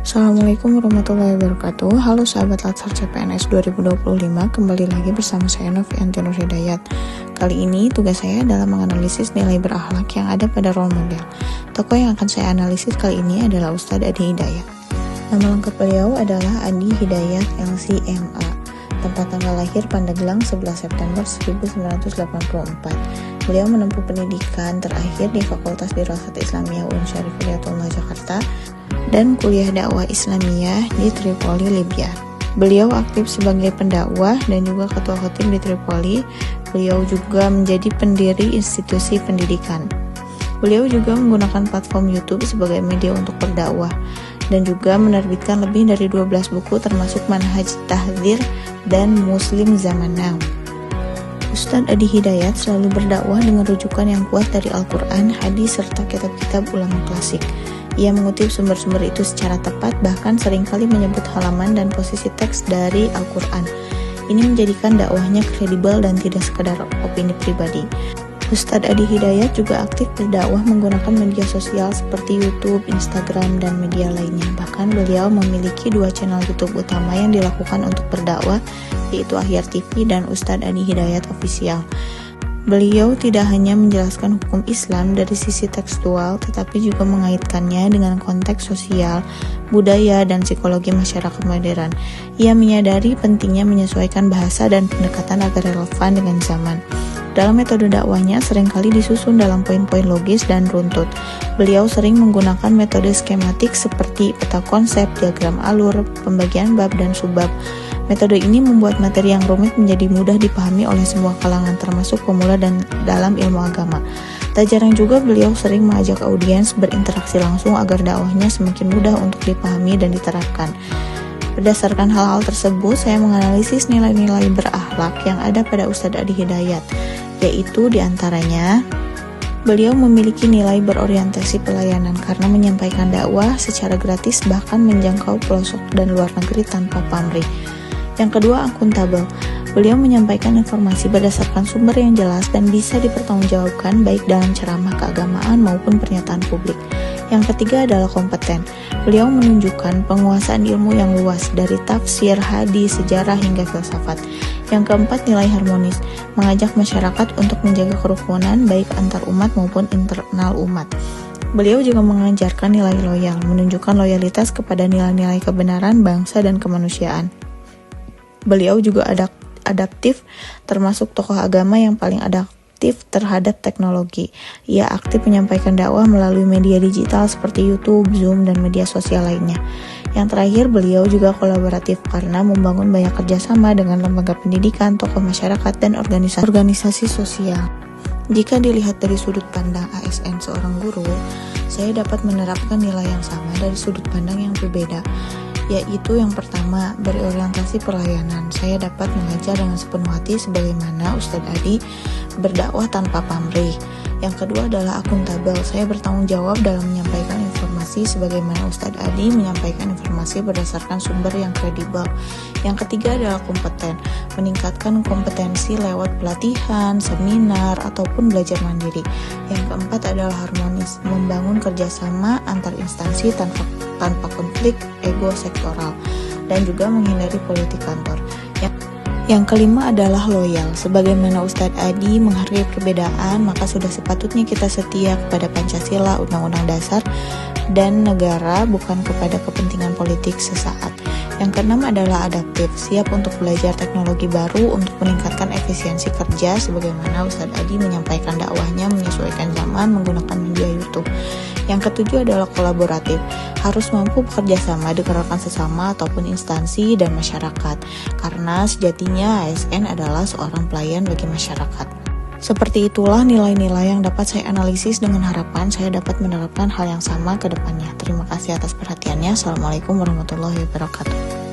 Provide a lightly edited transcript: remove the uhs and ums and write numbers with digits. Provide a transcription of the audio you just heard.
Assalamualaikum warahmatullahi wabarakatuh. Halo sahabat Latsar CPNS 2025, kembali lagi bersama saya Novianti Nur Hidayat. Kali ini tugas saya adalah menganalisis nilai berakhlak yang ada pada role model. Tokoh yang akan saya analisis kali ini adalah Ustadz Adi Hidayat. Nama lengkap beliau adalah Adi Hidayat LC MA. Tempat tanggal lahir Pandeglang 11 September 1984. Beliau menempuh pendidikan terakhir di Fakultas Dirasat Islamiyah UIN Syarif Hidayatullah Jakarta dan kuliah dakwah Islamiyah di Tripoli, Libya. Beliau aktif sebagai pendakwah dan juga ketua khatib di Tripoli. Beliau juga menjadi pendiri institusi pendidikan. Beliau juga menggunakan platform YouTube sebagai media untuk berdakwah dan juga menerbitkan lebih dari 12 buku termasuk Manhaj Tahdzir dan Muslim Zaman Now. Ustadz Adi Hidayat selalu berdakwah dengan rujukan yang kuat dari Al-Quran, hadis, serta kitab-kitab ulama klasik. Ia mengutip sumber-sumber itu secara tepat, bahkan seringkali menyebut halaman dan posisi teks dari Al-Quran. Ini menjadikan dakwahnya kredibel dan tidak sekadar opini pribadi. Ustadz Adi Hidayat juga aktif berdakwah menggunakan media sosial seperti YouTube, Instagram, dan media lainnya. Bahkan beliau memiliki 2 channel YouTube utama yang dilakukan untuk berdakwah, yaitu Ahyar TV dan Ustadz Adi Hidayat Official. Beliau tidak hanya menjelaskan hukum Islam dari sisi tekstual, tetapi juga mengaitkannya dengan konteks sosial, budaya, dan psikologi masyarakat modern. Ia menyadari pentingnya menyesuaikan bahasa dan pendekatan agar relevan dengan zaman. Dalam metode dakwahnya seringkali disusun dalam poin-poin logis dan runtut. Beliau sering menggunakan metode skematik seperti peta konsep, diagram alur, pembagian bab, dan subbab. Metode ini membuat materi yang rumit menjadi mudah dipahami oleh semua kalangan, termasuk pemula dan dalam ilmu agama. Tak jarang juga beliau sering mengajak audiens berinteraksi langsung agar dakwahnya semakin mudah untuk dipahami dan diterapkan. Berdasarkan hal-hal tersebut, saya menganalisis nilai-nilai berakhlak yang ada pada Ustadz Adi Hidayat, yaitu diantaranya beliau memiliki nilai berorientasi pelayanan karena menyampaikan dakwah secara gratis bahkan menjangkau pelosok dan luar negeri tanpa pamrih. Yang kedua, akuntabel. Beliau menyampaikan informasi berdasarkan sumber yang jelas dan bisa dipertanggungjawabkan baik dalam ceramah keagamaan maupun pernyataan publik. Yang ketiga adalah kompeten. Beliau menunjukkan penguasaan ilmu yang luas dari tafsir, hadis, sejarah hingga filsafat. Yang keempat, nilai harmonis. Mengajak masyarakat untuk menjaga kerukunan baik antar umat maupun internal umat. Beliau juga mengajarkan nilai loyal, menunjukkan loyalitas kepada nilai-nilai kebenaran, bangsa, dan kemanusiaan. Beliau juga adaptif, termasuk tokoh agama yang paling adaptif terhadap teknologi. Ia aktif menyampaikan dakwah melalui media digital seperti YouTube, Zoom, dan media sosial lainnya. Yang terakhir, beliau juga kolaboratif karena membangun banyak kerjasama dengan lembaga pendidikan, tokoh masyarakat, dan organisasi sosial. Jika dilihat dari sudut pandang ASN seorang guru, saya dapat menerapkan nilai yang sama dari sudut pandang yang berbeda, yaitu yang pertama, berorientasi pelayanan. Saya dapat mengajar dengan sepenuh hati sebagaimana Ustadz Adi berdakwah tanpa pamrih. Yang kedua adalah akuntabel. Saya bertanggung jawab dalam menyampaikan informasi sebagaimana Ustadz Adi menyampaikan informasi berdasarkan sumber yang kredibel. Yang ketiga adalah kompeten. Meningkatkan kompetensi lewat pelatihan, seminar, ataupun belajar mandiri. Yang keempat adalah harmonis. Membangun kerjasama antar instansi tanpa konflik ego sektoral dan juga menghindari politik kantor. Yang kelima adalah loyal. Sebagaimana Ustadz Adi menghargai perbedaan, maka sudah sepatutnya kita setia kepada Pancasila, Undang-Undang Dasar, dan negara, bukan kepada kepentingan politik sesaat. Yang keenam adalah adaptif, siap untuk belajar teknologi baru untuk meningkatkan efisiensi kerja sebagaimana Ustadz Adi menyampaikan dakwahnya menyesuaikan zaman menggunakan media YouTube. Yang ketujuh adalah kolaboratif, harus mampu bekerja sama dengan rekan sesama ataupun instansi dan masyarakat, karena sejatinya ASN adalah seorang pelayan bagi masyarakat. Seperti itulah nilai-nilai yang dapat saya analisis dengan harapan saya dapat menerapkan hal yang sama ke depannya. Terima kasih atas perhatiannya. Assalamualaikum warahmatullahi wabarakatuh.